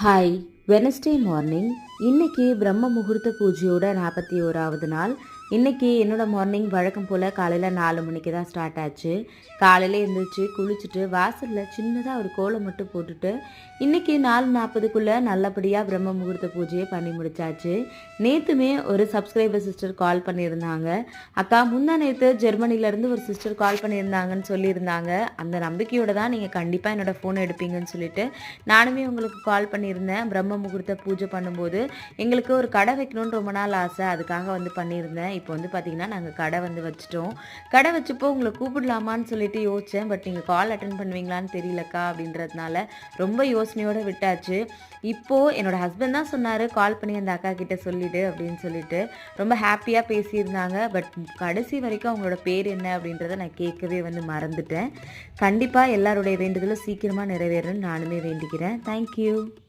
Hi, Wednesday morning. இன்னைக்கு பிரம்ம முகூர்த்த பூஜையோட 41வது நாள். இன்னைக்கு என்னோட மார்னிங் வழக்கம் போல் காலையில் 4 மணிக்கு தான் ஸ்டார்ட் ஆச்சு. காலையில் எழுந்திரிச்சு குளிச்சுட்டு வாசலில் சின்னதாக ஒரு கோலம் மட்டும் போட்டுட்டு இன்றைக்கி 4:40க்குள்ளே நல்லபடியாக பிரம்ம முகூர்த்த பூஜையை பண்ணி முடித்தாச்சு. நேற்றுமே ஒரு சப்ஸ்கிரைபர் சிஸ்டர் கால் பண்ணியிருந்தாங்க. அக்கா, முந்தா நேற்று ஜெர்மனிலேருந்து ஒரு சிஸ்டர் கால் பண்ணியிருந்தாங்கன்னு சொல்லியிருந்தாங்க. அந்த நம்பிக்கையோடு தான் நீங்கள் கண்டிப்பாக என்னோடய ஃபோனை எடுப்பீங்கன்னு சொல்லிட்டு நானுமே உங்களுக்கு கால் பண்ணியிருந்தேன். பிரம்ம முகூர்த்த பூஜை பண்ணும்போது எங்களுக்கு ஒரு கடை வைக்கணும்னு ரொம்ப நாள் ஆசை, அதுக்காக பண்ணியிருந்தேன். இப்போ பார்த்திங்கன்னா நாங்கள் கடை வச்சிட்டோம். கடை வச்சப்போ உங்களை கூப்பிடலாமான்னு சொல்லிட்டு யோசித்தேன். பட் நீங்கள் கால் அட்டன் பண்ணுவீங்களான்னு தெரியலக்கா அப்படின்றதுனால ரொம்ப யோசனையோடு விட்டாச்சு. இப்போது என்னோடய ஹஸ்பண்ட் தான் சொன்னார், கால் பண்ணி அந்த அக்கா கிட்டே சொல்லிவிடு அப்படின்னு சொல்லிட்டு. ரொம்ப ஹாப்பியாக பேசியிருந்தாங்க. பட் கடைசி வரைக்கும் அவங்களோட பேர் என்ன அப்படின்றத நான் கேட்கவே மறந்துட்டேன். கண்டிப்பாக எல்லாருடைய வேண்டுதலும் சீக்கிரமாக நிறைவேறணும்னு நானுமே வேண்டிக்கிறேன். தேங்க்யூ.